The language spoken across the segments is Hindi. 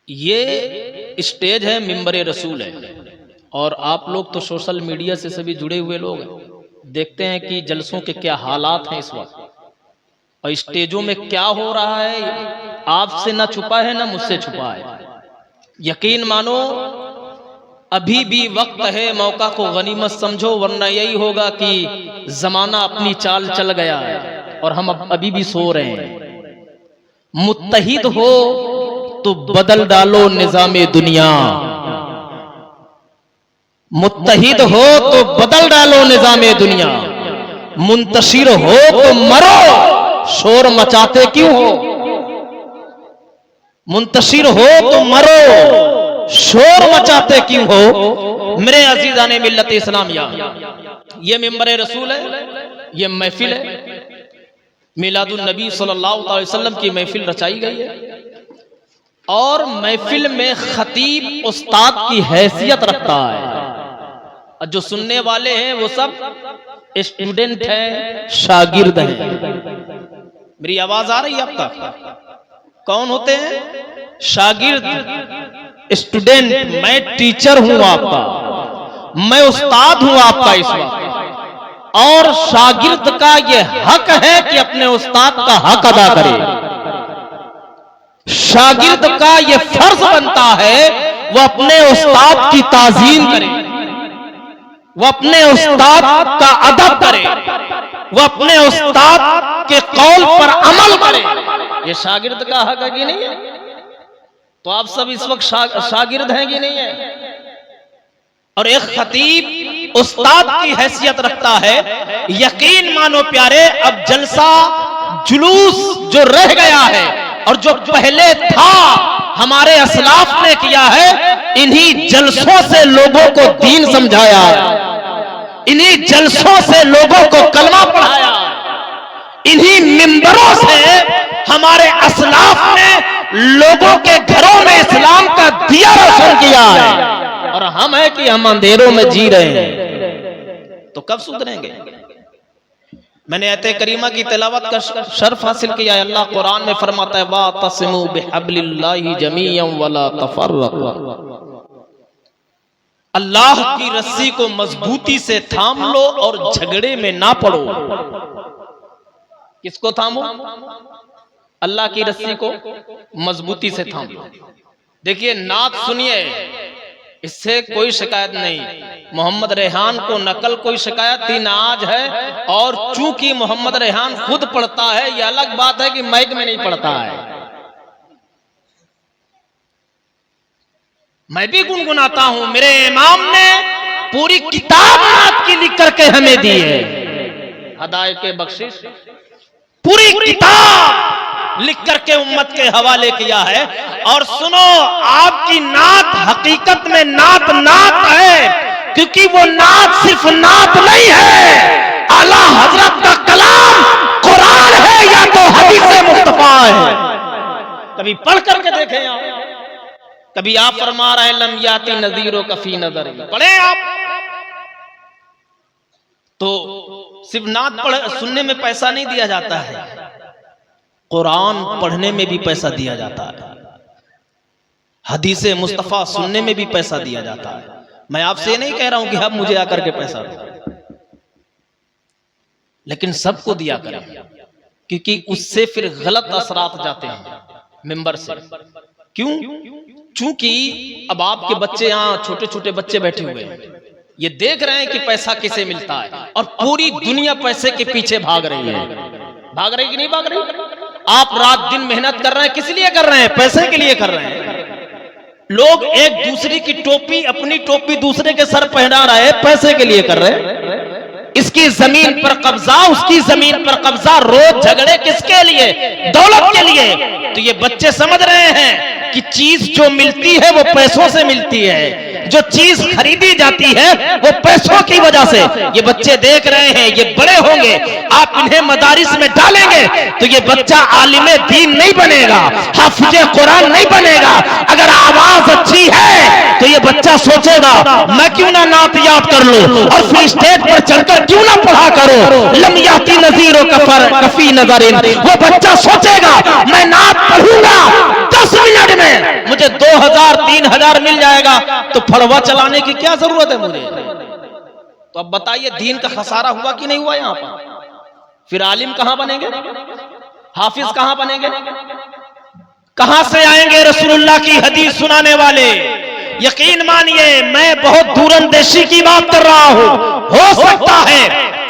ये स्टेज है, मिंबर रसूल है। और आप लोग तो सोशल मीडिया से सभी जुड़े हुए लोग हैं, देखते हैं कि जलसों के क्या हालात हैं इस वक्त, और स्टेजों में क्या हो रहा है आपसे ना छुपा है ना मुझसे छुपा है। यकीन मानो अभी भी वक्त है, मौका को गनीमत समझो, वरना यही होगा कि जमाना अपनी चाल चल गया है और हम अभी भी सो रहे हैं। मुत्तहिद हो तो बदल डालो निजामे दुनिया, मुत्तहिद हो तो बदल डालो निजामे दुनिया, मुंतशिर हो तो मरो, शोर मचाते क्यों हो। मुंतशिर हो तो मरो, शोर मचाते क्यों हो। मेरे अजीजाने मिल्लत इस्लामिया, ये मिंबर रसूल है, ये महफिल है, मिलादुन नबी सल्लल्लाहु अलैहि वसल्लम की महफिल रचाई गई है। और महफिल में खतीब उस्ताद की हैसियत रखता है, और जो सुनने वाले हैं वो सब स्टूडेंट हैं, शागिर्द हैं। मेरी आवाज आ रही है अब तक? कौन होते हैं? शागिर्द, स्टूडेंट। मैं टीचर हूं आपका, मैं उस्ताद हूं आपका इस वक्त, और शागिर्द का यह हक है कि अपने उस्ताद का हक अदा करे। शागिर्द का यह फर्ज बनता है वो अपने उस्ताद की ताजीम करे, वो अपने उस्ताद का अदब करे, वो अपने उस्ताद के कौल पर अमल करे। ये शागिर्द का हक है कि नहीं है? तो आप सब इस वक्त शागिर्द हैं कि नहीं है? और एक खतीब उस्ताद की हैसियत रखता है। यकीन मानो प्यारे, अब जलसा जुलूस जो रह गया है और जो पहले था हमारे असलाफ ने किया है, इन्हीं जलसों से लोगों को दीन समझाया, इन्हीं जलसों से लोगों को कलमा पढ़ाया, इन्हीं मिंबरों से हमारे असलाफ ने लोगों के घरों में इस्लाम का दिया रोशन किया है। और हम है कि हम अंधेरों में जी रहे हैं, तो कब सुधरेंगे? मैंने आयत करीमा की तिलावत का शर्फ हासिल किया है। अल्लाह कुरान में फरमाता है, वातसिमू बिहब्लिल्लाहि जमीअन वला तफर्रकू। अल्लाह की रस्सी को मजबूती से थाम लो और झगड़े में ना पड़ो। किसको थामो? अल्लाह की रस्सी को मजबूती से थाम लो। देखिए, नात सुनिए, इससे कोई शिकायत नहीं। मोहम्मद रेहान को नकल कोई शिकायत ही नाज है, और चूंकि मोहम्मद रेहान खुद पढ़ता है, यह अलग बात है कि माइक में नहीं पढ़ता है। मैं भी गुनगुनाता हूं। मेरे इमाम ने पूरी किताब नात की लिख करके हमें दी है, हदायत बख्शिश, पूरी किताब लिख करके उम्मत के हवाले किया है। और सुनो, आपकी नात हकीकत में नात है, क्योंकि वो नात सिर्फ नात नहीं है, आला हजरत का कलाम कुरान है या तो हदीस मुस्तफा है। कभी पढ़ करके देखें आप, कभी आप फरमा रहे हैं लम याती नज़ीरो कफी नज़र, पढ़े आप। तो सिर्फ नात सुनने में पैसा नहीं दिया जाता है, कुरान पढ़ने में भी पैसा दिया जाता है, हदीसे मुस्तफा सुनने में भी पैसा दिया जाता है। मैं आपसे ये नहीं कह रहा हूं कि अब मुझे आकर के पैसा दो, लेकिन सबको दिया करें, क्योंकि उससे फिर गलत असरात जाते हैं मिंबर से। क्यों? चूंकि अब आपके बच्चे, यहां छोटे छोटे बच्चे बैठे हुए हैं, ये देख रहे हैं कि पैसा किसे मिलता है, और पूरी दुनिया पैसे के पीछे भाग रही है। भाग रही कि नहीं भाग रही? आप रात दिन मेहनत कर रहे हैं, किस लिए कर रहे हैं? पैसे के लिए कर रहे हैं। लोग एक दूसरे की टोपी, अपनी टोपी दूसरे के सर पहना रहे हैं, पैसे के लिए कर रहे हैं। इसकी जमीन पर कब्जा, उसकी जमीन पर कब्जा, रोज झगड़े किसके लिए? दौलत के लिए। तो ये बच्चे समझ रहे हैं कि चीज जो मिलती है वो पैसों से मिलती है, जो चीज खरीदी जाती है वो पैसों की वजह से। ये बच्चे देख रहे हैं, ये बड़े होंगे, आप इन्हें मदारिस में डालेंगे तो ये बच्चा आलिमे दीन नहीं बनेगा, हाफिजे कुरान नहीं बनेगा। अगर आवाज अच्छी है तो ये बच्चा सोचेगा मैं क्यों ना नात याद कर लूं, और फिर स्टेज पर चढ़कर क्यों ना पढ़ा करो लम याती नज़ीरो कफी नज़रिन। वो बच्चा सोचेगा मैं नात पढ़ूंगा 10 मिनट में मुझे 2 2000 3000 मिल जाएगा तो फड़वा चलाने की क्या जरूरत है मुझे। तो अब बताइए दीन का खसारा हुआ कि नहीं हुआ यहां पर। फिर आलिम कहां बनेंगे, हाफिज कहां बनेंगे, कहां से आएंगे रसूलुल्लाह की हदीस सुनाने वाले। यकीन मानिए मैं बहुत दूरंदेशी की बात कर रहा हूं। हो सकता है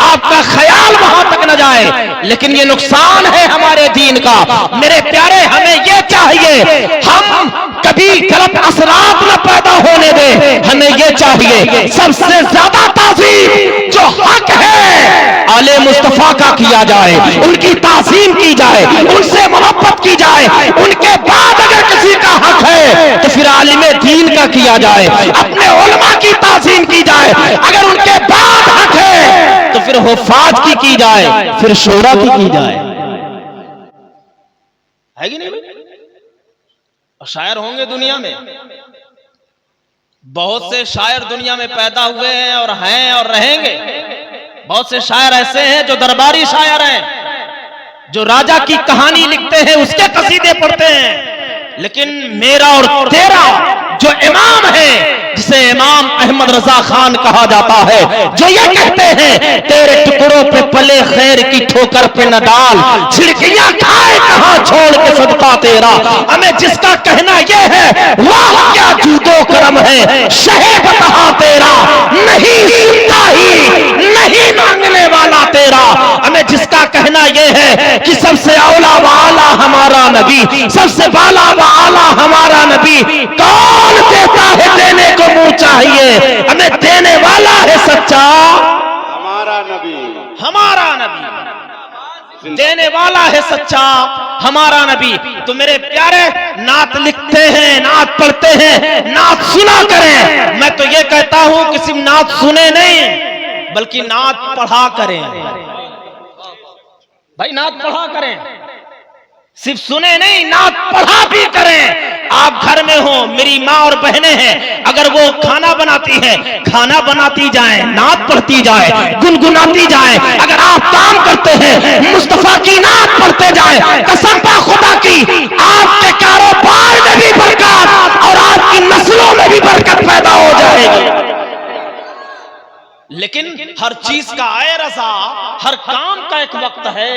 आपका ख्याल वहां तक न जाए, लेकिन ये नुकसान है हमारे दीन का। मेरे प्यारे हमें ये चाहिए हम कभी गलत असरात न पैदा होने दे। हमें ये चाहिए सबसे ज्यादा ताज़ीम जो हक है आले मुस्तफा का किया जाए, उनकी ताज़ीम की जाए, उनसे मोहब्बत की जाए। उनके बाद अगर किसी का हक है तो फिर आलिमे दीन का किया जाए, अपने उलमा की ताज़ीम की जाए। अगर उनके बाद हक है तो फिर हुफ़ाज़ की जाए, फिर शोरा की जाए। है कि नहीं भाई? और शायर होंगे दुनिया में, बहुत से शायर दुनिया में पैदा हुए हैं और हैं और रहेंगे। बहुत से शायर ऐसे हैं जो दरबारी शायर हैं, जो राजा की कहानी लिखते हैं, उसके कसीदे पढ़ते हैं। लेकिन मेरा और तेरा जो इमाम है, जिसे इमाम अहमद रजा खान कहा जाता है, जो ये कहते हैं तेरे टुकड़ों पे पले खैर की ठोकर पे न डाल, छिड़कियां खाए कहां छोड़ के सदका तेरा। हमें जिसका कहना ये है वाह क्या जूदो करम है शहे बता तेरा, नहीं सुनता ही नहीं मांगने वाला तेरा। हमें जिसका कहना ये है कि सबसे औला वाला हमारा नबी, सबसे बाला वाला हमारा नबी, कौन देता है देने को मुंह चाहिए, हमें देने वाला है सच्चा हमारा नबी, हमारा नबी देने वाला है सच्चा हमारा नबी। तो मेरे प्यारे नात लिखते हैं, नात पढ़ते हैं, नात सुना करें। मैं तो ये कहता हूं कि सिर्फ नात सुने नहीं बल्कि नात पढ़ा करें। भाई नात पढ़ा करें, सिर्फ सुने नहीं नात पढ़ा भी करें। आप घर में हो, मेरी माँ और बहनें हैं, अगर वो खाना बनाती है, खाना बनाती जाए, नात पढ़ती जाए, गुनगुनाती जाए। अगर आप काम करते हैं, मुस्तफा की नात पढ़ते जाए, कसम बा खुदा की आपके कारोबार में भी बरकत और आपकी नस्लों में भी बरकत पैदा हो जाएगी। लेकिन हर चीज का आए रज़ा, हर काम का एक वक्त है।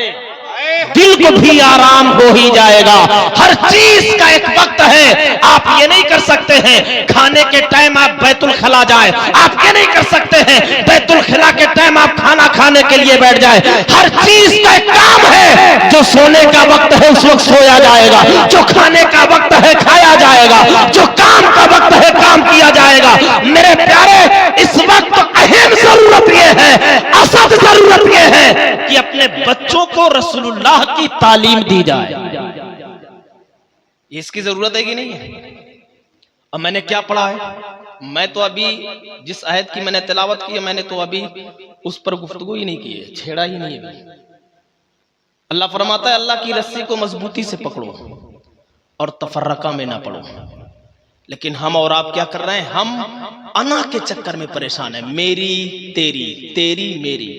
दिल को भी आराम हो ही जाएगा। हर चीज का एक वक्त है। आप ये नहीं कर सकते हैं खाने के टाइम आप बैतुल खला जाए, आप ये नहीं कर सकते हैं बैतुल खला के टाइम आप खाना खाने के लिए बैठ जाए। हर चीज का एक काम है। जो सोने का वक्त है उस वक्त सोया जाएगा, जो खाने का वक्त है खाया जाएगा, जो काम का वक्त है काम किया जाएगा। मेरे प्यारे इस वक्त अहम जरूरत यह है, असद जरूरत यह है कि अपने बच्चों को रसूलुल्लाह की तालीम दी जाए। इसकी जरूरत है कि नहीं है? अब मैंने क्या पढ़ा है, मैं तो अभी जिस आयत की मैंने तिलावत की है, मैंने तो अभी उस पर गुफ्तगू ही नहीं की है, छेड़ा ही नहीं है। अल्लाह फरमाता है अल्लाह की रस्सी को मजबूती से पकड़ो और तफर्रका में ना पड़ो। लेकिन हम और आप क्या कर रहे हैं? हम अना के चक्कर में परेशान है। मेरी तेरी, तेरी मेरी।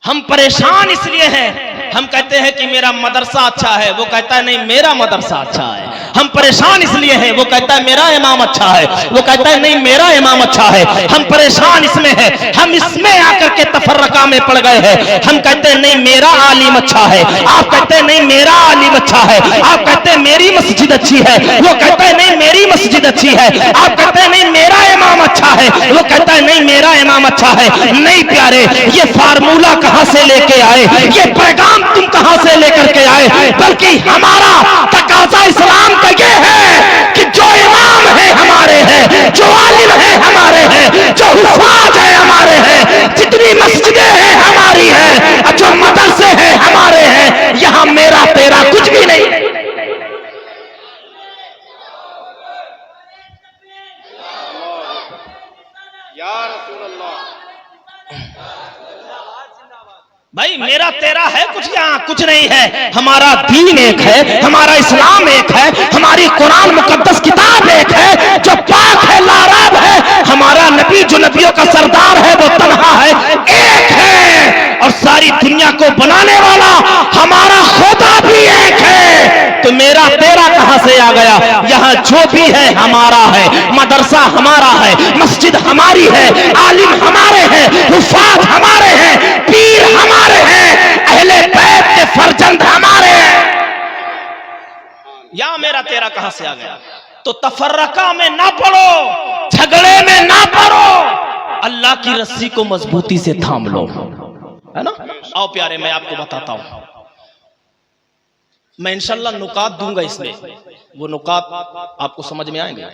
हम परेशान इसलिए हैं, हम कहते हैं कि मेरा मदरसा अच्छा है, वो कहता है नहीं मेरा मदरसा अच्छा है। हम परेशान इसलिए हैं, वो कहता है मेरा इमाम अच्छा है, वो कहता है नहीं मेरा इमाम अच्छा है। हम परेशान इसमें हैं, हम इसमें आकर के तफर्रका में पड़ गए हैं। हम कहते हैं नहीं मेरा आलिम अच्छा है, आप कहते हैं नहीं मेरा आलिम अच्छा है। आप कहते हैं मेरी मस्जिद अच्छी है, वो कहता है नहीं मेरी मस्जिद अच्छी है। आप कहते हैं नहीं मेरा इमाम अच्छा है, वो कहता है नहीं मेरा इमाम अच्छा है। नहीं प्यारे, ये फार्मूला कहां से लेके आए, ये पैगाम तुम कहां से लेकर के आए? बल्कि हमारा तकाजा इस्लाम का ये है कि जो इमाम है हमारे हैं, जो आलिम है हमारे हैं, जो हुफ़ाज़ है हमारे हैं, जितनी मस्जिदें हैं हमारी हैं, जो मदरसे हैं हमारे हैं, यहां मेरा तेरा कुछ भी नहीं। या रसूल अल्लाह। भाई मेरा तेरा है कुछ, यहाँ कुछ नहीं है। हमारा दीन एक है, हमारा इस्लाम एक है, हमारी कुरान मुकद्दस किताब एक है जो पाक है, लाराब है। हमारा नबी जो नबियों का सरदार है वो तन्हा है, एक है। और सारी दुनिया को बनाने वाला हमारा खुदा भी एक है। तो मेरा तेरा कहां से आ गया? यहाँ जो भी है हमारा है, मदरसा हमारा है, मस्जिद हमारी है, आलिम हमारे हैं, हुफ़ाज़ हमारे हैं, पीर हमारे हैं, अहले बैत के फरजंद हमारे हैं। या मेरा तेरा कहां से आ गया? तो तफर्रका में ना पड़ो, झगड़े में ना पड़ो, अल्लाह की रस्सी को मजबूती से थाम लो, है ना। आओ प्यारे, मैं आपको बताता हूं, मैं इंशाल्लाह नुकात दूंगा इसमें, वो नुकात आपको समझ में आएंगे।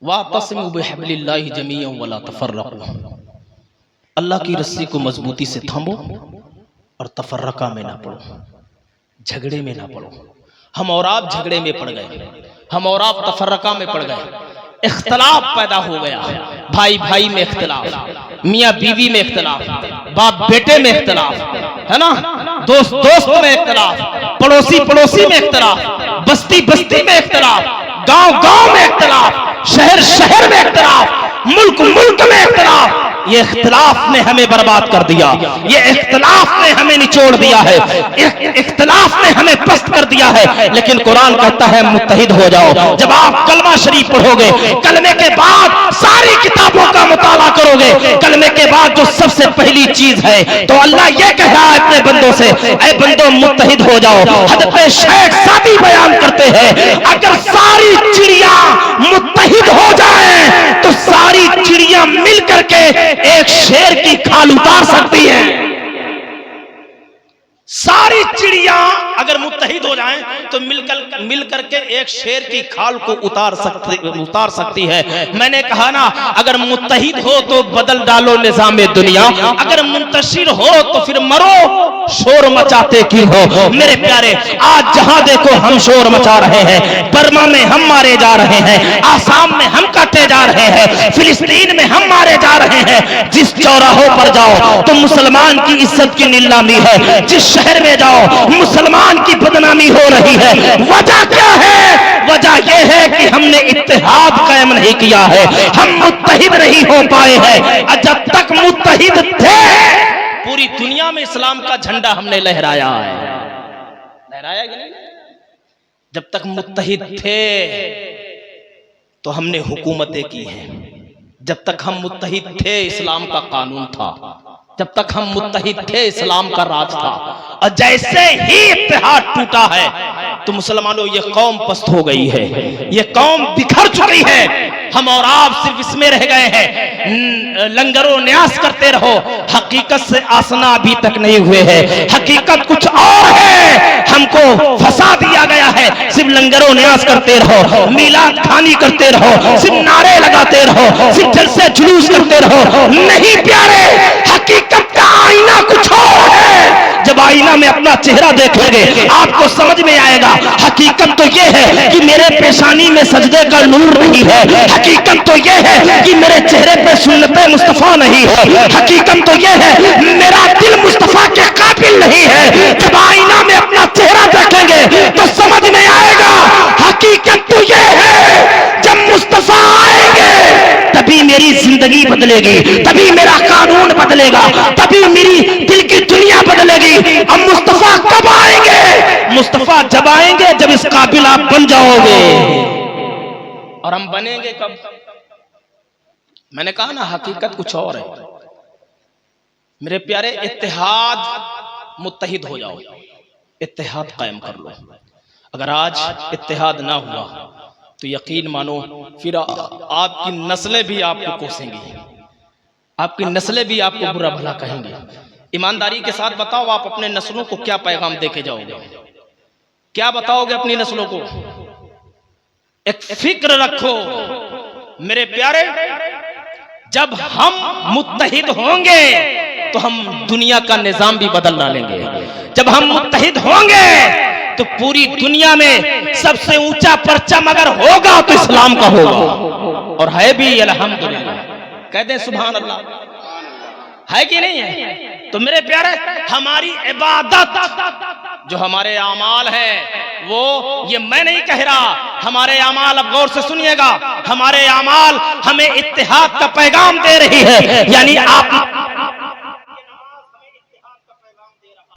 वातसिमु बिहब्लिल्लाहि जमीअन वला तफर्रकू, अल्लाह की रस्सी को मजबूती से थामो और तफर्रका में ना पड़ो, झगड़े में ना पड़ो। हम और आप झगड़े में पड़ गए, हम और आप तफर्रका में पड़ गए, इख्तलाफ पैदा हो गया, भाई भाई में इख्तलाफ, मियाँ बीवी में इख्तलाफ, बाप बेटे में इख्तलाफ, है ना, दोस्त दोस्त में इख्तलाफ, पड़ोसी पड़ोसी में इख्तलाफ, बस्ती बस्ती में इख्तलाफ, गांव गांव में इख्तलाफ, शहर शहर में इख्तलाफ, मुल्क मुल्क में इख्तलाफ। ये इख्तलाफ ने हमें बर्बाद कर दिया, ये इख्तलाफ ने हमें निचोड़ दिया है, इख्तलाफ ने हमें पस्त कर दिया है। लेकिन कुरान कहता है मुत्तहिद हो जाओ। जब आप कलमा शरीफ पढ़ोगे, कलमे के बाद सारी किताबों का मुताला करोगे, कलमे के बाद जो सबसे पहली चीज है, तो अल्लाह ये कह रहा है अपने बंदों से, ऐ बंदो मुत्तहिद हो जाओ। हज़रत शेख सादी बयान करते हैं, अगर सारी चिड़िया मुत्तहिद हो जाए तो सारी चिड़िया मिल करके एक शेर की खाल उतार सकती है। सारी चिड़िया अगर मुत्तहिद हो जाएं तो मिलकर के एक शेर की खाल को उतार सकती है। मैंने कहा ना, अगर मुत्तहिद हो तो बदल डालो निज़ामे दुनिया, अगर मुंतशिर हो तो फिर मरो शोर मचाते की हो। मेरे प्यारे, आज जहां देखो हम शोर मचा रहे हैं, बर्मा में हम मारे जा रहे हैं, आसाम में हम काटे जा रहे हैं, फिलिस्तीन में हम मारे जा रहे हैं। जिस चौराहों पर जाओ तो मुसलमान की इज्जत की नीलामी है, जिस शहर में जाओ मुसलमान की बदनामी हो रही है। वजह क्या है? वजह यह है कि हमने इत्तेहाद कायम नहीं किया है, हम मुत्तहिद नहीं हो पाए हैं। जब तक मुत्तहिद थे, पूरी दुनिया में इस्लाम का झंडा हमने लहराया है, लहराया कि नहीं? जब तक मुत्तहिद थे तो हमने हुकूमतें की हैं, जब तक हम मुत्तहिद थे इस्लाम का कानून था, जब तक हम मुत्तहिद थे इस्लाम का राज था। और जैसे ही इत्तेहाद टूटा है तो मुसलमानों ये कौम पस्त हो गई है, ये कौम बिखर चुकी है। हम और आप सिर्फ इसमें रह गए हैं, लंगरो न्यास करते रहो, हकीकत से आसना अभी तक नहीं हुए हैं। हकीकत कुछ और है, हमको फंसा दिया गया है। सिर्फ लंगरो न्यास करते रहो, मीलाद खानी करते रहो, सिर्फ नारे लगाते रहो, सिर्फ जलसे जुलूस करते रहो। नहीं प्यारे, हकीकत का आईना कुछ और है। जब आईना में अपना चेहरा देखेंगे आपको समझ में आएगा, हकीकत तो यह है कि मेरे पेशानी में सजदे का नूर नहीं है, हकीकत तो यह है कि मेरे चेहरे पे सुन्नते मुस्तफा नहीं है, हकीकत तो यह है मेरा दिल मुस्तफा के काबिल नहीं है। जब आईना में अपना चेहरा देखेंगे तो समझ में आएगा, हकीकत तो यह है जब मुस्तफा आएंगे तभी मेरी जिंदगी बदलेगी, तभी मेरा कानून बदलेगा, तभी मेरी दिल की दुनिया बदलेगी। अब मुस्तफा कब आएंगे? मुस्तफा जब आएंगे जब इस काबिल आप बन जाओगे। और हम बनेंगे कब? मैंने कहा ना, हकीकत कुछ और है। मेरे प्यारे, इत्तेहाद, मुत्तहिद हो जाओ, इत्तेहाद कायम कर लो। अगर आज इत्तेहाद ना हुआ तो यकीन मानो फिर आपकी नस्लें भी आपको कोसेंगी, आपकी नस्लें भी आपको बुरा भला कहेंगी। ईमानदारी के साथ बताओ, आप अपने नस्लों को क्या पैगाम देके जाओगे? क्या बताओगे अपनी नस्लों को? एक फिक्र रखो मेरे प्यारे, जब हम मुत्तहिद होंगे तो हम दुनिया का निजाम भी बदल डालेंगे। जब हम मुत्तहिद होंगे तो पूरी दुनिया में सबसे ऊंचा परचम अगर होगा तो इस्लाम का होगा, और है भी अल्हम्दुलिल्लाह। कहते हैं सुभान अल्लाह, है कि नहीं है? तो मेरे प्यारे, हमारी इबादत जो हमारे आमाल है, वो ये मैं नहीं कह रहा, हमारे आमाल, अब गौर से सुनिएगा, हमारे आमाल हमें इत्तेहाद का पैगाम दे रही है। यानी आप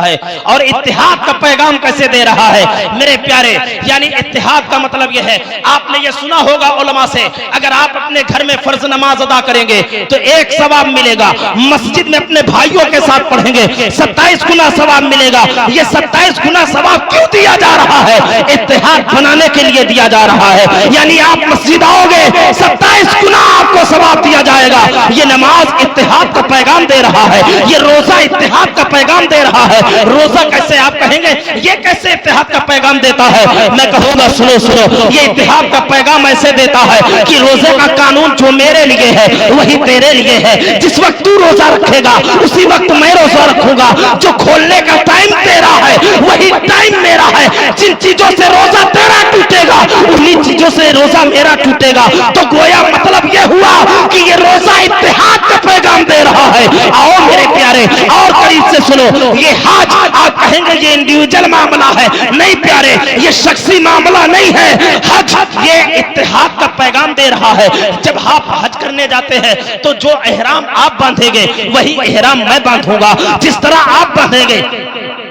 है और इत्तिहाद का पैगाम कैसे दे रहा है मेरे प्यारे। यानी इत्तिहाद का मतलब यह है, आपने ये सुना होगा उलमा से, अगर आप अपने घर में फर्ज नमाज अदा करेंगे तो 1 सवाब मिलेगा, मस्जिद में अपने भाइयों के साथ पढ़ेंगे 27 गुना सवाब मिलेगा। ये 27 गुना सवाब क्यों दिया जा रहा है? इत्तिहाद बनाने के लिए दिया जा रहा है। यानी आप मस्जिद आओगे 27 गुना आपको सवाब दिया जाएगा। ये नमाज इत्तिहाद का पैगाम दे रहा है, ये रोजा इत्तिहाद का पैगाम दे रहा है। रोजा कैसे आप कहेंगे ये कैसे इत्तिहाद का पैगाम देता है? मैं कहूंगा सुनो सुनो, ये इत्तिहाद का पैगाम ऐसे देता है कि रोजे का कानून जो मेरे लिए है वही तेरे लिए है। जिस वक्त तू रोजा रखेगा उसी वक्त मैं रोजा रखूंगा। जो खोलने का टाइम तेरा है वही टाइम मेरा है। जिन चीजों से रोजा तेरा टूटेगा उन्हीं चीजों से रोजा मेरा टूटेगा। तो गोया मतलब ये हुआ कि ये रोजा इत्तिहाद का पैगाम दे रहा है। आओ मेरे प्यारे और करीब से सुनो, ये हज आप कहेंगे ये इंडिविजुअल मामला है, नहीं प्यारे, ये शख्सी मामला नहीं है। हज ये इत्तिहाद का पैगाम दे रहा है। जब आप हज करने जाते हैं तो जो एहराम आप बांधेंगे वही एहराम मैं बांधूंगा। जिस तरह आप बांधेंगे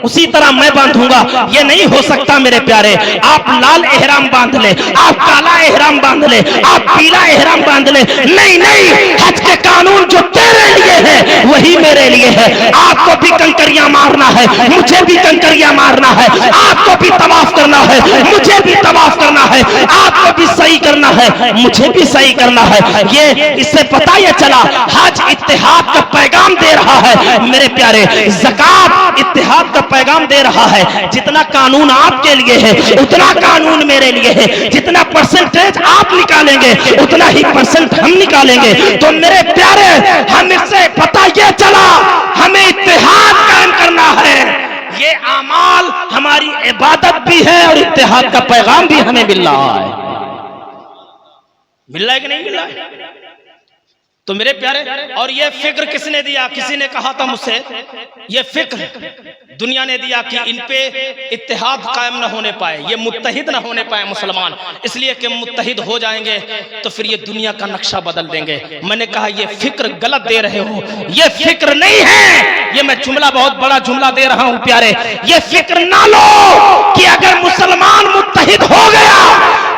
उसी तरह मैं बांधूंगा। ये नहीं हो सकता मेरे प्यारे आप लाल एहराम बांध ले, आप काला एहराम बांध ले, आप पीला एहराम बांध ले, नहीं नहीं, हज के कानून जो तेरे लिए है वही मेरे लिए है। आपको भी कंकरियां मारना है, मुझे भी कंकरियां मारना है, आपको भी तवाफ करना है, मुझे भी तवाफ करना है, आपको भी सही करना है, मुझे भी सही करना है। ये इससे पता ये चला हज इत्तिहाद का पैगाम दे रहा है मेरे प्यारे। ज़कात इत्तिहाद का पैगाम दे रहा है। जितना कानून आपके लिए है उतना कानून मेरे लिए है। जितना परसेंटेज आप निकालेंगे उतना ही परसेंट हम निकालेंगे। तो मेरे प्यारे हम इससे पता ये चला हमें इत्तिहाद कायम करना है। ये आमाल हमारी इबादत भी है और इत्तिहाद का पैगाम भी हमें मिल रहा है। मिल रहा है कि नहीं मिल रहा है? तो मेरे प्यारे और ये फिक्र किसने दिया? किसी ने कहा था मुझसे, ये फिक्र दुनिया ने दिया कि इन पे इत्तेहाद कायम न होने पाए, ये मुत्तहिद न होने पाए मुसलमान, इसलिए कि मुत्तहिद हो जाएंगे तो फिर ये दुनिया का नक्शा बदल देंगे। मैंने कहा ये फिक्र गलत दे रहे हो, ये फिक्र नहीं है। ये मैं जुमला बहुत बड़ा जुमला दे रहा हूं प्यारे, ये फिक्र ना लो कि अगर मुसलमान मुत्तहिद हो गया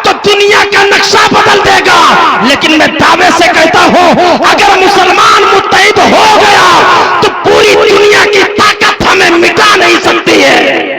तो दुनिया का नक्शा बदल देगा। लेकिन मैं दावे से कहता हूं अगर मुसलमान मुत्तहिद हो गया तो पूरी दुनिया की ताकत हमें मिटा नहीं सकती है।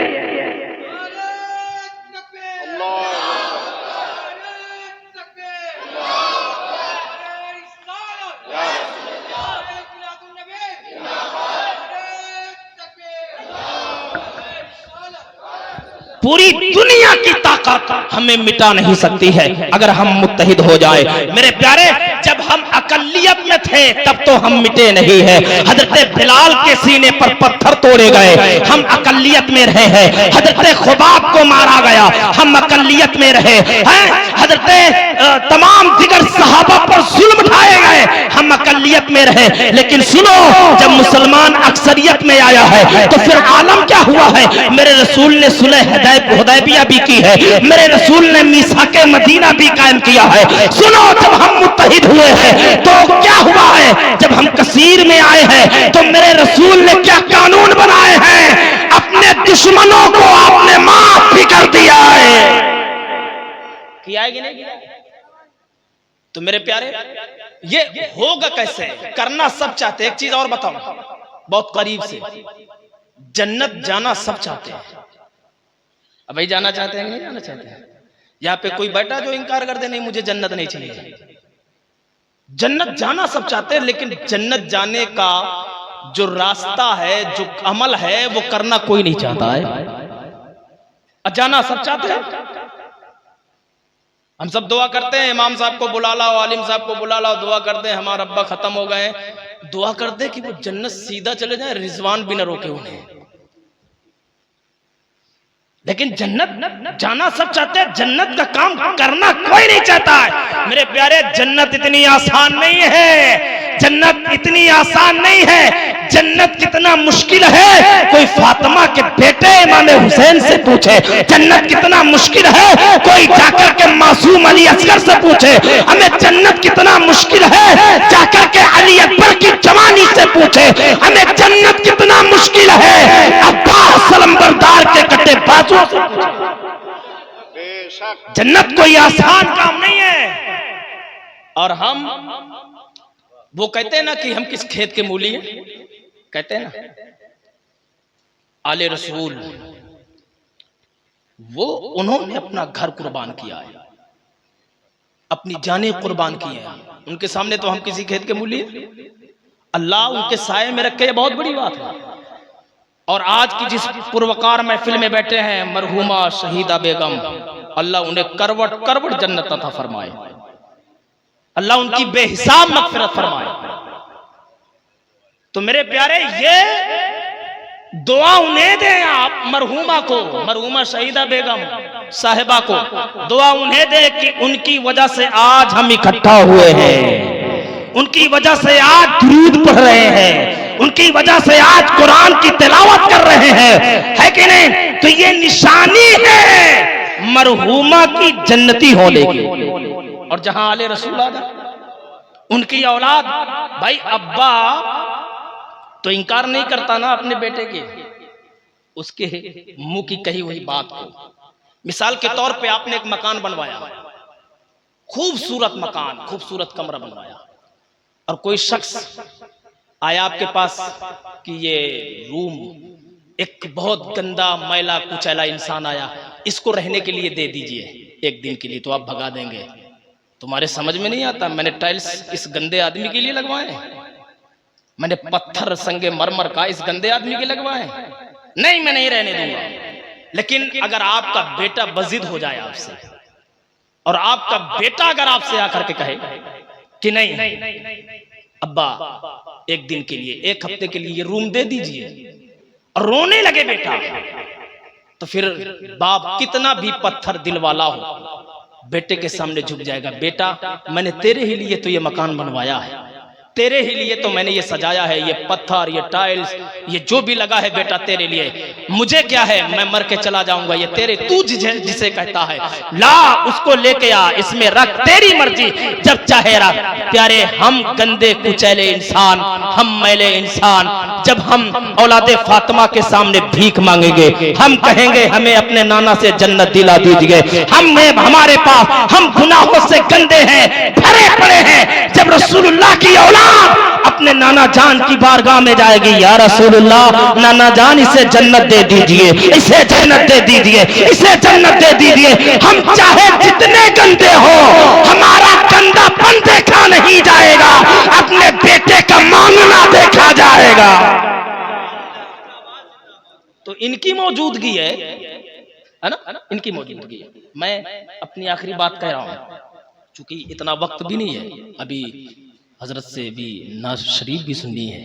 पूरी दुनिया की ताकत हमें मिटा नहीं सकती है अगर हम मुत्तहिद हो जाए। मेरे प्यारे जब हम अकलियत में थे तब तो हम मिटे नहीं है। हजरत बिलाल के सीने पर पत्थर तोड़े गए, हम अकलियत में रहे हैं। हजरत खुबाब को मारा गया, हम अकलियत में रहे हैं। हजरत तमाम दिगर सहाबा पर जुल्म ढाए गए, हम अकलियत में रहे। लेकिन सुनो जब मुसलमान अक्सरियत में आया है तो फिर आलम क्या हुआ है? मेरे रसूल ने सुलह हुदैबिया भी की है, मेरे रसूल ने मीसाके मदीना भी कायम किया है। सुनो जब हम मुत्तहिद हुए हैं तो क्या हुआ है? जब हम कसीर में आए हैं तो मेरे रसूल ने क्या कानून बनाए हैं? अपने दुश्मनों को आपने माफ भी कर दिया है। किया है कि नहीं किया? तो मेरे प्यारे ये होगा कैसे? करना सब चाहते हैं। एक चीज और बताओ बहुत करीब से, जन्नत जाना सब चाहते हैं। अब भाई जाना चाहते हैं नहीं जाना चाहते हैं? यहाँ पे कोई बैठा जो इनकार कर दे नहीं मुझे जन्नत नहीं चाहिए। जन्नत जाना सब चाहते हैं लेकिन जन्नत जाने का जो रास्ता है जो अमल है वो करना कोई नहीं चाहता है। जाना सब चाहते हैं। हम सब दुआ करते हैं इमाम साहब को बुला लाओ, आलिम साहब को बुला लाओ, दुआ करते हैं हमारा रब्बा खत्म हो गए, दुआ करते हैं कि वो जन्नत सीधा चले जाए, रिजवान भी न रोके उन्हें। लेकिन जन्नत जाना सब चाहते हैं, जन्नत का काम करना कोई नहीं चाहता है। मेरे प्यारे जन्नत इतनी आसान नहीं है, जन्नत इतनी आसान नहीं है। जन्नत कितना मुश्किल है कोई फातिमा के बेटे इमाम हुसैन से पूछे। जन्नत कितना मुश्किल है कोई जाकर के मासूम अली असगर से पूछे। हमें जन्नत कितना मुश्किल है जाकर के अली अकबर की जवानी से पूछे। हमें जन्नत कितना मुश्किल है अब्बास सलमबरदार के कटे बाजुओं से पूछे। बेशक जन्नत कोई आसान काम नहीं है। और हम वो कहते हैं ना कि हम किस खेत के मूली हैं, कहते हैं ना आले रसूल, वो उन्होंने अपना घर कुर्बान किया है, अपनी जानें कुर्बान की है। उनके सामने तो हम किसी खेत के मूली हैं। अल्लाह उनके साये में रखे, बहुत बड़ी बात है। और आज की जिस पुरवकार महफिल में बैठे हैं मरहुमा शहीदा बेगम, अल्लाह उन्हें करवट करवट जन्नत अता फरमाए, अल्लाह उनकी बेहिसाब मगफिरत फरमाए। तो मेरे प्यारे, ये दुआ उन्हें दें आप मरहुमा को, मरहुमा शहीदा बेगम साहिबा को दुआ उन्हें दे कि उनकी वजह से आज हम इकट्ठा हुए हैं, उनकी वजह से आज दुरूद पढ़ रहे हैं, उनकी वजह से आज कुरान की तिलावत कर रहे हैं, है कि नहीं? तो ये निशानी है मरहुमा की जन्नती होने की। और जहां आले रसूल आ जाए, उनकी औलाद, भाई अब्बा तो इंकार नहीं करता ना अपने बेटे के, उसके मुंह की कही हुई बात को। मिसाल के तौर पे आपने एक मकान बनवाया, खूबसूरत मकान, खूबसूरत कमरा बनवाया, और कोई शख्स आया आपके पास कि ये रूम, एक बहुत गंदा मैला कुचैला इंसान आया, इसको रहने के लिए दे दीजिए एक दिन के लिए, तो आप भगा देंगे। तुम्हारे समझ में नहीं आता, मैंने टाइल्स इस गंदे आदमी के लिए लगवाए, मैंने पत्थर संगे मरमर का इस गंदे आदमी के लगवाए, नहीं मैं नहीं रहने दूंगा। लेकिन अगर आपका बेटा बजिद हो जाए आपसे, और आपका बेटा अगर आपसे आकर के कहे कि नहीं अब्बा एक दिन के लिए, एक हफ्ते के लिए ये रूम दे दीजिए, और रोने लगे बेटा, तो फिर बाप कितना भी पत्थर दिल वाला हो, बेटे के सामने झुक जाएगा। बेटा मैंने तेरे ही लिए तो ये मकान बनवाया है, तेरे ही लिए तो मैंने ये सजाया है, ये पत्थर, ये टाइल्स, ये जो भी लगा है बेटा तेरे लिए। मुझे क्या है, मैं मर के चला जाऊंगा, ये तेरे, तू जिसे कहता है ला उसको लेके आ, इसमें रख, तेरी मर्जी, जब चाहे रख। प्यारे, हम गंदे कुचैले इंसान, हम मैले इंसान, जब हम औलादे फातिमा के सामने भीख मांगेंगे, हम कहेंगे हमें अपने नाना से जन्नत दिला दीजिए, हमारे पास, हम गुनाहों से गंदे हैं, भरे पड़े हैं। जब रसूलुल्लाह की औलाद अपने नाना जान की बारगाह में जाएगी, या रसूलुल्लाह नाना जान इसे जन्नत दे दीजिए, इसे जन्नत दे दीजिए, इसे जन्नत दे दीजिए। हम चाहे जितने गंदे हो, हमारा गंदापन देखा नहीं जाएगा, अपने बेटे का मांगना देखा जाएगा। तो इनकी मौजूदगी है ना, इनकी मौजूदगी है। मैं अपनी आखिरी बात कह रहा हूं, चूंकि इतना वक्त भी नहीं है, अभी हजरत से भी नाज शरीफ भी सुननी है,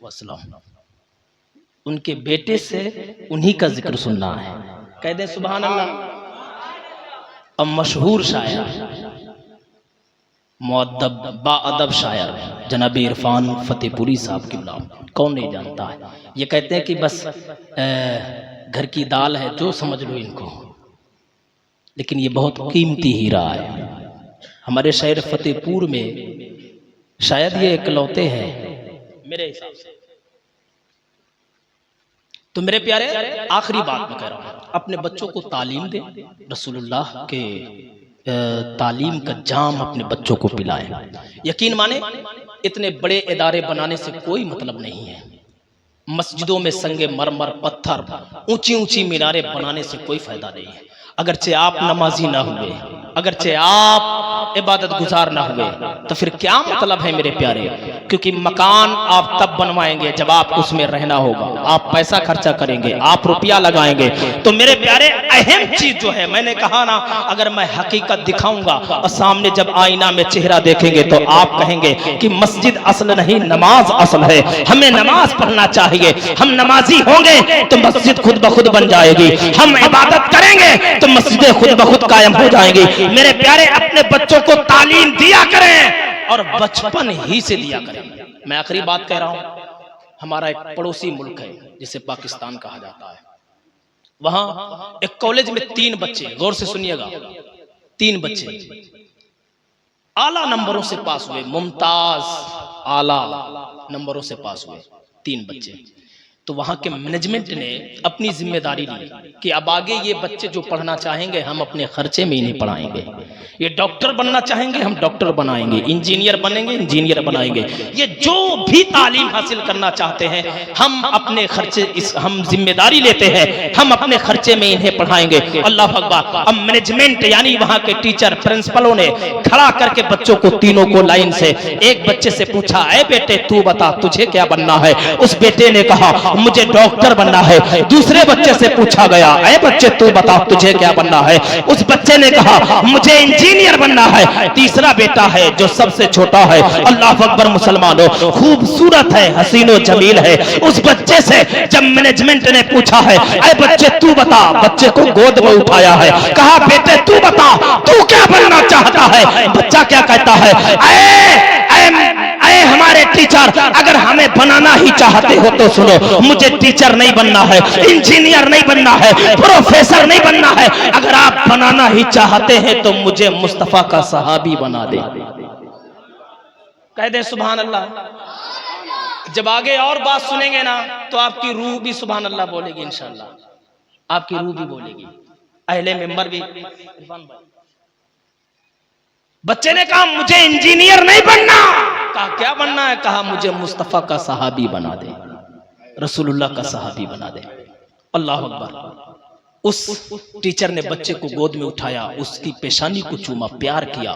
वसलाम उनके बेटे से उन्हीं का जिक्र सुनना है। कह दें सुभान अल्लाह। अब मशहूर शायर, मुअद्दब बाअदब शायर जनाब इरफान फतेहपुरी साहब की नाम कौन नहीं जानता है। ये कहते हैं कि बस घर की दाल है, जो समझ लो इनको, लेकिन ये बहुत कीमती हीरा है। हमारे शहर फतेहपुर में शायद ये इकलौते हैं मेरे हिसाब से। तो मेरे प्यारे, आखिरी बात मैं कह रहा हूं, अपने बच्चों को तालीम दें, रसूलुल्लाह के तालीम का जाम अपने बच्चों को पिलाएं। यकीन माने, इतने बड़े इदारे बनाने से कोई मतलब नहीं है, मस्जिदों में संगे मरमर पत्थर, ऊंची ऊंची मीनारें बनाने से कोई फायदा नहीं है। अगरचे आप नमाजी ना हुए, अगरचे आप इबादत गुजार ना हुए, तो फिर क्या मतलब है मेरे प्यारे? क्योंकि मकान आप तब बनवाएंगे जब आप उसमें रहना होगा, आप पैसा खर्चा करेंगे, आप रुपया लगाएंगे। तो मेरे प्यारे, अहम चीज जो है, मैंने कहा ना, अगर मैं हकीकत दिखाऊंगा और सामने जब आईना में चेहरा देखेंगे तो आप कहेंगे कि मस्जिद असल नहीं, नमाज असल है, हमें नमाज पढ़ना चाहिए। हम नमाजी होंगे तो मस्जिद खुद ब खुद बन जाएगी, हम इबादत करेंगे तो मस्जिदें खुद ब खुद कायम हो जाएंगी। मेरे प्यारे, अपने बच्चों को तालीम दिया करें, और बचपन ही से दिया करें। मैं आखिरी बात कह रहा हूं, हमारा एक पड़ोसी मुल्क है जिसे पाकिस्तान कहा जाता है, वहां एक कॉलेज में 3 बच्चे, गौर से सुनिएगा, 3 बच्चे आला नंबरों से पास हुए, मुमताज आला नंबरों से पास हुए 3 बच्चे। तो वहां के मैनेजमेंट ने अपनी जिम्मेदारी ली कि अब आगे ये बच्चे जो पढ़ना चाहेंगे हम अपने खर्चे में इन्हें पढ़ाएंगे, ये डॉक्टर बनना चाहेंगे हम डॉक्टर बनाएंगे, इंजीनियर बनेंगे इंजीनियर बनाएंगे, ये जो भी तालीम हासिल करना चाहते हैं हम अपने खर्चे हम जिम्मेदारी लेते हैं, हम अपने खर्चे में इन्हें पढ़ाएंगे। अल्लाह अकबर। अब मैनेजमेंट यानी वहां के टीचर प्रिंसिपलों ने खड़ा करके बच्चों को तीनों को लाइन से एक बच्चे से पूछा, ऐ बेटे तू बता तुझे क्या बनना है? उस बेटे ने कहा मुझे डॉक्टर बनना है। दूसरे बच्चे से पूछा गया, ऐ बच्चे तू बता तुझे क्या बनना है? उस बच्चे ने कहा मुझे इंजीनियर बनना है। तीसरा बेटा है जो सबसे छोटा है, अल्लाह अकबर मुसलमानों, खूबसूरत है, हसीनो जमील है, उस बच्चे से जब मैनेजमेंट ने पूछा है ऐ बच्चे तू बता, बच्चे को गोद में उठाया है, कहा बेटे तू बता तू क्या बनना चाहता है? बच्चा क्या कहता है, हमारे टीचर अगर हमें बनाना ही चाहते हो तो सुनो, मुझे टीचर नहीं बनना है, इंजीनियर नहीं बनना है, प्रोफेसर नहीं बनना है, अगर आप बनाना ही चाहते हैं तो मुझे मुस्तफा का सहाबी बना दे। कह दे सुभान अल्लाह। जब आगे और बात सुनेंगे ना तो आपकी रूह भी सुभान अल्लाह बोलेगी, इंशाअल्लाह आपकी रूह भी बोलेगी, अहले मेंबर भी। बच्चे ने कहा मुझे इंजीनियर नहीं बनना। कहा क्या बनना है? कहा मुझे मुस्तफा का सहाबी बना दे, रसूलुल्लाह का सहाबी बना दे। अल्लाह अकबर। उस टीचर ने बच्चे को गोद में उठाया, उसकी पेशानी को चूमा, प्यार किया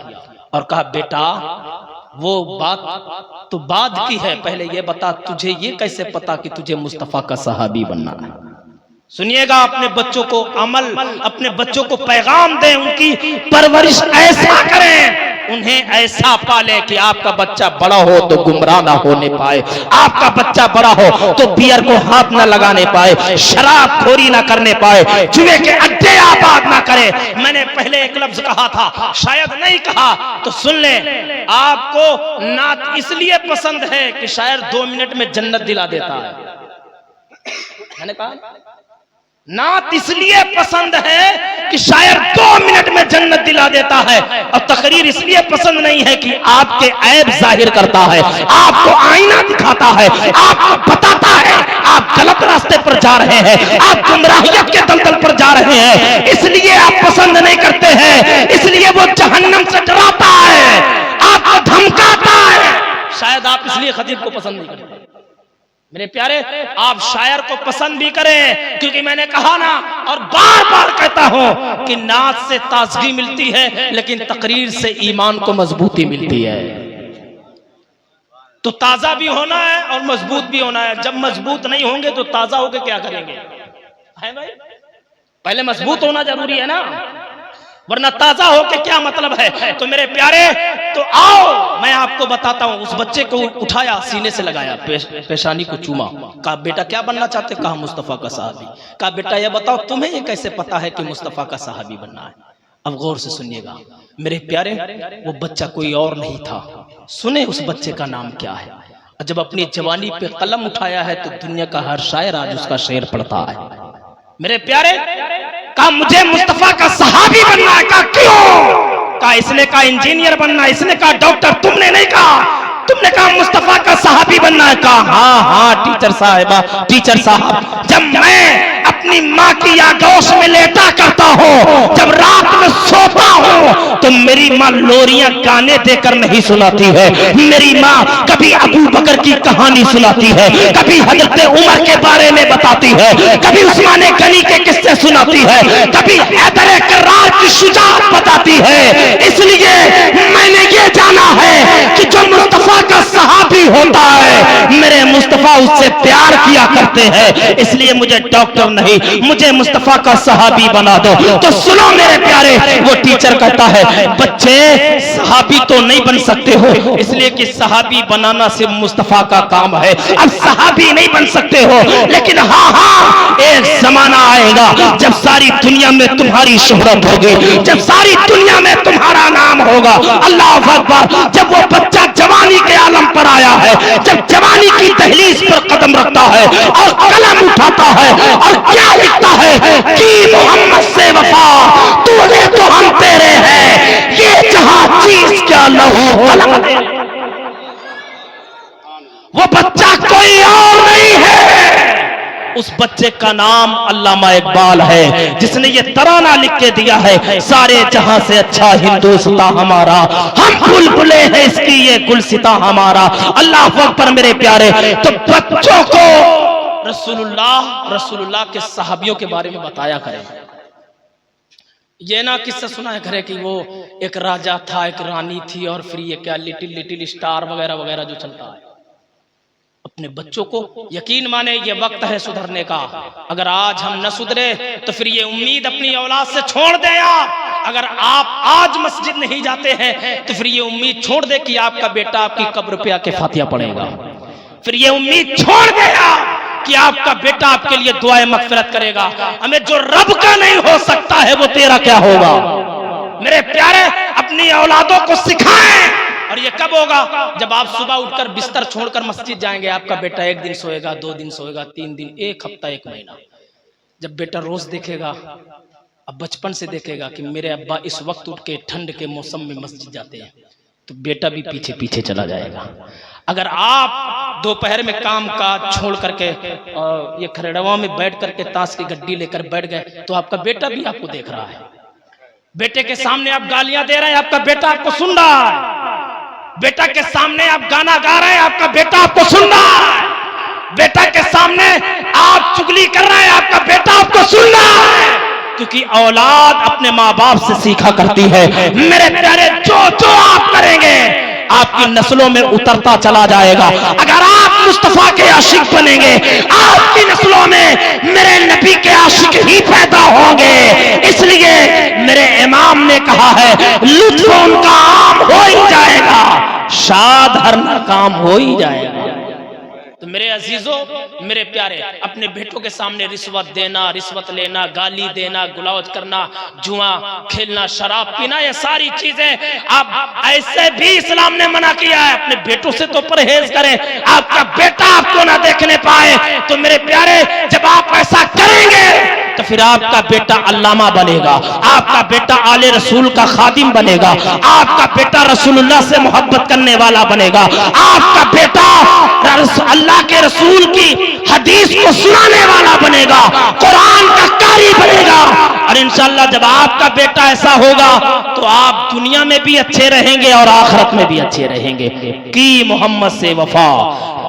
और कहा बेटा वो बात तो बाद की है, पहले ये बता तुझे ये कैसे पता कि तुझे मुस्तफा का सहाबी बनना है? सुनिएगा, अपने बच्चों को अमल, अपने बच्चों को पैगाम दें, उनकी परवरिश ऐसा करें, उन्हें ऐसा पाले कि आपका बच्चा बड़ा हो तो गुमराह ना होने पाए, आपका बच्चा बड़ा हो तो बियर को हाथ ना लगाने पाए, शराब खोरी ना करने पाए, जुए के अड्डे आबाद ना करे। मैंने पहले एक लफ्ज कहा था, शायद नहीं कहा तो सुन ले, आपको नात इसलिए पसंद है कि शायद 2 मिनट में जन्नत दिला देता है। मैंने कहा नात इसलिए पसंद है कि शायद 2 मिनट में जन्नत दिला देता है, और तकरीर इसलिए पसंद नहीं है कि आपके ऐब जाहिर करता है, आपको आईना दिखाता है, आपको बताता है आप गलत रास्ते पर जा रहे हैं, आप गुमराहियत के दलदल पर जा रहे हैं, इसलिए आप पसंद नहीं करते हैं, इसलिए वो जहन्नम से डराता है, आपको धमकाता है। शायद आप इसलिए खतीब को पसंद नहीं करते। मेरे प्यारे, आप शायर को पसंद भी करें, क्योंकि मैंने कहा ना और बार बार कहता हूं कि नात से ताजगी मिलती है लेकिन तकरीर से ईमान को मजबूती मिलती है। तो ताजा भी होना है और मजबूत भी होना है। जब मजबूत नहीं होंगे तो ताजा होके क्या करेंगे? है भाई, पहले मजबूत होना जरूरी है ना, वरना ताजा होके क्या मतलब है? तो मेरे प्यारे, तो आओ मैं आपको बताता हूं। उस बच्चे को उठाया, सीने से लगाया, पेशानी को चूमा, कहा बेटा क्या बनना चाहते? कहा मुस्तफा का सहाबी। कहा बेटा ये बताओ तुम्हें ये कैसे पता है कि मुस्तफा का सहाबी बनना है? अब गौर से सुनिएगा मेरे प्यारे, वो बच्चा कोई और नहीं था। सुने उस बच्चे का नाम क्या है? जब अपनी जवानी पे कलम उठाया है तो दुनिया का हर शायर आज उसका शेर पढ़ता है। मेरे प्यारे, कहा मुझे मुस्तफा का सहाबी बनना है। कहा क्यों? कहा इसने कहा इंजीनियर बनना है, इसने कहा डॉक्टर, तुमने नहीं कहा, तुमने कहा मुस्तफा का सहाबी बनना है। कहा हाँ हाँ टीचर साहिबा, टीचर साहब, जब मैं अपनी माँ की आगोश में लेटा करता हूँ, जब रात में सोता हूँ, तो मेरी माँ लोरियां गाने देकर नहीं सुनाती है। मेरी माँ कभी अबू बकर की कहानी सुनाती है, कभी हजरत उमर के बारे में बताती है, कभी उस्मान गनी के किस्से सुनाती है, कभी हैदर कर्रार की शुजाअत बताती है। इसलिए मैंने ये जाना है कि जो मुस्तफा का सहाबी होता है, मेरे मुस्तफा उससे प्यार किया करते हैं, इसलिए मुझे डॉक्टर नहीं, मुझे मुस्तफा का सहाबी बना दो। तो सुनो मेरे प्यारे, वो टीचर कहता है बच्चे सहाबी तो नहीं बन सकते हो, इसलिए कि सहाबी बनाना सिर्फ मुस्तफा का काम है। अब सहाबी नहीं बन सकते हो, लेकिन हाँ हाँ एक जमाना आएगा जब सारी दुनिया में तुम्हारी शोहरत होगी, जब सारी दुनिया में तुम्हारा नाम होगा। अल्लाह अकबर। जब वो बच्चा जवानी के आलम पर आया है, जब जवानी की दहलीज पर कदम रखता है और कलम उठाता है और क्या लिखता है कि मोहम्मद से वफा तूने तो हम तेरे हैं, ये जहां चीज क्या लहू कलम है। वो बच्चा कोई और नहीं है, उस बच्चे का नाम अल्लामा इकबाल है, जिसने ये तराना लिख के दिया है, सारे जहां से अच्छा हिंदुस्तान हमारा, हम बुलबुले हैं इसकी ये गुलसिता हमारा। अल्लाह अकबर मेरे प्यारे। तो बच्चों को रसूलुल्लाह के सहाबियों के बारे में बताया करें। ये ना किस्सा सुना करे कि वो एक राजा था, एक रानी थी, और फिर ये क्या लिटिल स्टार वगैरह वगैरह जो चलता है। अपने बच्चों को यकीन माने ये वक्त है सुधरने का। अगर आज हम न सुधरे तो फिर ये उम्मीद अपनी औलाद से छोड़ दे। अगर आप आज मस्जिद नहीं जाते हैं तो फिर ये उम्मीद छोड़ दे कि आपका बेटा आपकी कब्र पे आके फातिहा पढ़ेगा। फिर ये उम्मीद छोड़ दे कि आपका बेटा आपके लिए दुआए मगफिरत करेगा। हमें जो रब का नहीं हो सकता है वो तेरा क्या होगा। मेरे प्यारे, अपनी औलादों को सिखाएं। और ये कब होगा? जब आप सुबह उठकर बिस्तर छोड़कर मस्जिद जाएंगे। आपका बेटा 1 दिन सोएगा, 2 दिन सोएगा, 3 दिन, 1 हफ्ता, 1 महीना। जब बेटा रोज देखेगा, अब बचपन से देखेगा कि मेरे अब्बा इस वक्त उठ के ठंड के मौसम में मस्जिद जाते हैं, तो बेटा भी पीछे पीछे चला जाएगा। अगर आप दोपहर में काम काज छोड़ करके ये खरड़वा में बैठ करके ताश की गड्डी लेकर बैठ गए तो आपका बेटा भी आपको देख रहा है। बेटे के सामने आप गालियां दे रहे हैं, आपका बेटा आपको सुन रहा है। बेटा के सामने आप गाना गा रहे हैं, आपका बेटा आपको सुन रहा है। बेटा के सामने आप चुगली कर रहे हैं, आपका बेटा आपको सुन रहा है। क्योंकि औलाद अपने माँ बाप से सीखा करती है। मेरे प्यारे, जो जो आप करेंगे आपकी नस्लों में उतरता चला जाएगा। अगर आप मुस्तफा के आशिक बनेंगे, आपकी नस्लों में मेरे नबी के आशिक ही पैदा होंगे। इसलिए मेरे इमाम ने कहा है, लुत्फ उनका आम हो ही जाएगा, शाद हर काम हो ही जाएगा। तो मेरे अजीजों, मेरे प्यारे, अपने बेटों के सामने रिश्वत देना, रिश्वत लेना, गाली देना, गुलावज करना, जुआ खेलना, शराब पीना, ये सारी चीजें आप ऐसे भी इस्लाम ने मना किया है। अपने बेटों से तो परहेज करें, आपका बेटा आपको ना देखने पाए। तो मेरे प्यारे, जब आप ऐसा करेंगे तो फिर आपका बेटा अल्लामा बनेगा, आपका बेटा आले रसूल का खादिम बनेगा, आपका बेटा रसूलुल्लाह से मोहब्बत करने वाला बनेगा, आपका बेटा अल्लाह के रसूल की हदीस को सुनाने वाला बनेगा, कुरान का कारी बनेगा। और इंशाअल्लाह जब आपका बेटा ऐसा होगा तो आप दुनिया में भी अच्छे रहेंगे और आखिरत में भी अच्छे रहेंगे। की मोहम्मद से वफा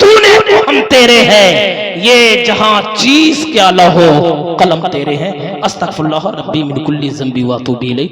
तूने तो हम तेरे हैं, ये जहां चीज क्या लहो कलम तेरे हैं। अस्तगफिरुल्लाह रब्बी मिन कुल्ली ज़ंबी व अतूबु इलैह।